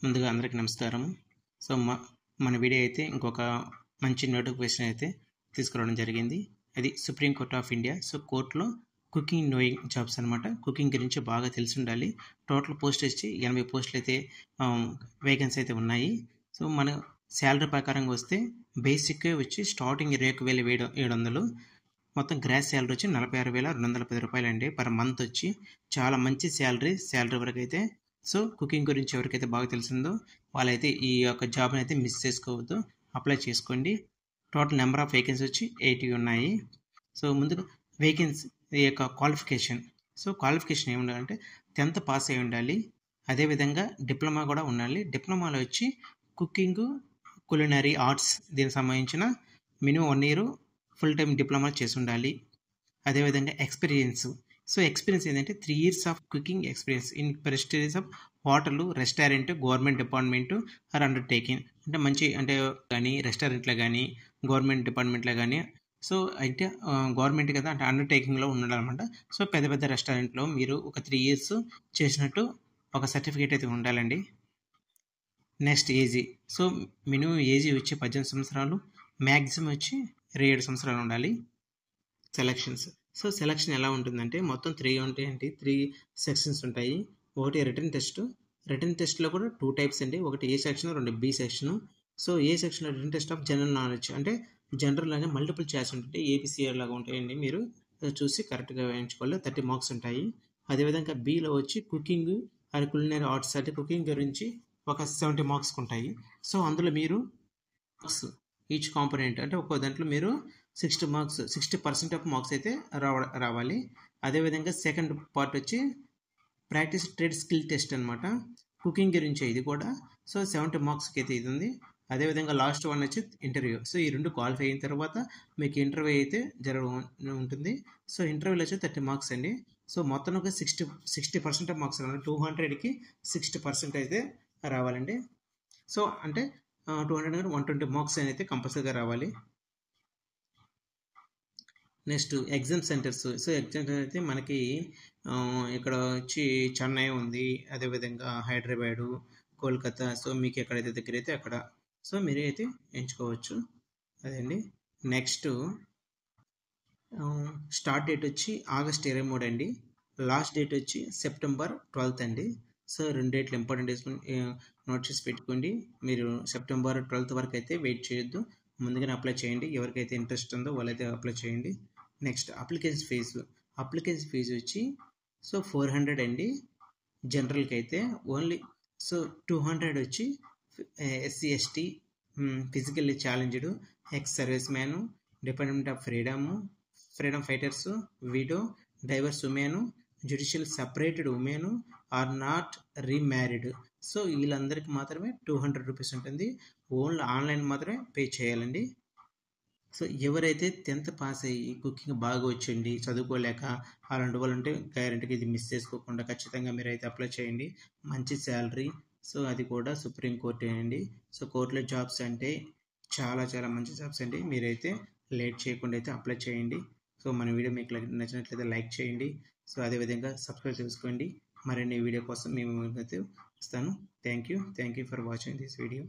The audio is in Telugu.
ముందుగా అందరికీ నమస్కారం. సో, మన వీడియో అయితే ఇంకొక మంచి నోటిఫికేషన్ అయితే తీసుకురావడం జరిగింది. అది supreme court of India. So, కోర్టులో కుకింగ్ నోయింగ్ జాబ్స్ అనమాట. కుకింగ్ గురించి బాగా తెలిసి ఉండాలి. టోటల్ పోస్ట్ వచ్చి 80 పోస్టులు అయితే వేకెన్సీ అయితే ఉన్నాయి. సో, మన శాలరీ ప్రకారంగా వస్తే బేసిక్ వచ్చి స్టార్టింగ్ 21,700. మొత్తం గ్రాస్ శాలరీ వచ్చి 46,210 రూపాయలండి పర్ మంత్ వచ్చి. చాలా మంచి శాలరీ వరకు అయితే. సో, కుకింగ్ గురించి ఎవరికైతే బాగా తెలిసిందో వాళ్ళైతే ఈ యొక్క జాబ్ని అయితే మిస్ చేసుకోవద్దు, అప్లై చేసుకోండి. టోటల్ నెంబర్ ఆఫ్ వేకెన్సీ వచ్చి 80 ఉన్నాయి. సో, ముందుగా వేకెన్సీ ఈ యొక్క క్వాలిఫికేషన్. సో, క్వాలిఫికేషన్ ఏమి ఉండాలంటే 10th పాస్ అయి ఉండాలి. అదేవిధంగా డిప్లొమా కూడా ఉండాలి. డిప్లొమాలో వచ్చి కుకింగ్, కులినరీ ఆర్ట్స్ దీనికి సంబంధించిన minimum 1 year full time diploma చేసి ఉండాలి. అదేవిధంగా ఎక్స్పీరియన్స్. సో, ఎక్స్పీరియన్స్ ఏంటంటే 3 years of cooking experience in prestigious of hotel, restaurant, government department or undertaking. అంటే మంచి అంటే కానీ రెస్టారెంట్లో కానీ గవర్నమెంట్ డిపార్ట్మెంట్లో కానీ. సో, అంటే గవర్నమెంట్ కదా అంటే అండర్టేకింగ్లో ఉండాలన్నమాట. సో, పెద్ద పెద్ద రెస్టారెంట్లో మీరు ఒక 3 years చేసినట్టు ఒక సర్టిఫికేట్ అయితే ఉండాలండి. Next age. So, minimum age వచ్చి 18 సంవత్సరాలు, మ్యాక్సిమం వచ్చి 27 సంవత్సరాలు ఉండాలి. సెలక్షన్స్. సో, సెలక్షన్ ఎలా ఉంటుందంటే మొత్తం 3 ఉంటాయండి. 3 సెక్షన్స్ ఉంటాయి. ఒకటి రిటన్ టెస్ట్. రిటన్ టెస్ట్లో కూడా 2 టైప్స్ అండి. ఒకటి ఏ సెక్షన్, 2 బి సెక్షన్. సో, ఏ సెక్షన్లో written test of general knowledge అంటే జనరల్ అనే మల్టిపుల్ చాయిస్ ఉంటుంది. ఏపీసీఆర్ లాగా ఉంటాయండి. మీరు చూసి కరెక్ట్గా వేయించుకోవాలి. 30 మార్క్స్ ఉంటాయి. అదేవిధంగా బిలో వచ్చి కుకింగ్ అండ్ కులినరీ ఆర్ట్స్ అంటే కుకింగ్ గురించి ఒక 70 మార్క్స్ ఉంటాయి. సో, అందులో మీరు ఈచ్ కాంపోనెంట్ అంటే ఒక్కో దాంట్లో మీరు 60% ఆఫ్ మార్క్స్ అయితే రావాలి. అదేవిధంగా సెకండ్ పార్ట్ వచ్చి ప్రాక్టీస్ ట్రేడ్ స్కిల్ టెస్ట్ అనమాట. కుకింగ్ గురించి ఇది కూడా. సో, 70 మార్క్స్కి అయితే ఇది ఉంది. అదేవిధంగా లాస్ట్ వన్ వచ్చి ఇంటర్వ్యూ. సో, ఈ 2 క్వాలిఫై అయిన తర్వాత మీకు ఇంటర్వ్యూ అయితే ఉంటుంది. సో, ఇంటర్వ్యూలో వచ్చి 30 మార్క్స్ అండి. సో, మొత్తం ఒక 60% ఆఫ్ మార్క్స్ రావాలి. 200కి 60% అయితే రావాలండి. సో, అంటే 200 120 మార్క్స్ అయితే కంపల్సరీగా రావాలి. Next exam centres. So, exam centre అయితే మనకి ఇక్కడ వచ్చి చెన్నై ఉంది. అదేవిధంగా హైదరాబాదు, కోల్కతా. సో, మీకు ఎక్కడైతే దగ్గర అయితే అక్కడ. సో, మీరు అయితే ఎంచుకోవచ్చు. అదండి. నెక్స్ట్ స్టార్ట్ డేట్ వచ్చి ఆగస్ట్ 23 అండి. లాస్ట్ డేట్ వచ్చి సెప్టెంబర్ 12 అండి. సో, 2 డేట్లు ఇంపార్టెంట్ నోట్ చేసి పెట్టుకోండి. మీరు సెప్టెంబర్ 12 వరకు అయితే వెయిట్ చేయొద్దు. ముందుగానే అప్లై చేయండి. ఎవరికైతే ఇంట్రెస్ట్ ఉందో వాళ్ళైతే అప్లై చేయండి. నెక్స్ట్ అప్లికేషన్ ఫీజు వచ్చి సో 400 అండి. జనరల్కి అయితే ఓన్లీ. సో, 200 వచ్చి SC ST, physically challenged, ex service man, dependent of freedom fighters, widow, divorce women, judicial separated women or not remarried. So, వీళ్ళందరికీ మాత్రమే 200 రూపీస్ ఉంటుంది. ఓన్లీ ఆన్లైన్ మాత్రమే పే చేయాలండి. సో, ఎవరైతే 10th పాస్ అయ్యి కుకింగ్ బాగా వచ్చండి, చదువుకోలేక అలాంటి వాళ్ళు ఉంటే గ్యారెంటీగా ఇది మిస్ చేసుకోకుండా ఖచ్చితంగా మీరైతే అప్లై చేయండి. మంచి శాలరీ. సో, అది కూడా సుప్రీం కోర్టే అండి. సో, కోర్టులో జాబ్స్ అంటే చాలా చాలా మంచి జాబ్స్ అండి. మీరైతే లేట్ చేయకుండా అయితే అప్లై చేయండి. సో, మన వీడియో మీకు నచ్చినట్లయితే లైక్ చేయండి. సో, అదేవిధంగా సబ్స్క్రైబ్ చేసుకోండి. మరిన్ని వీడియో కోసం మేము అయితే ఇస్తాను. Thank you for watching this video.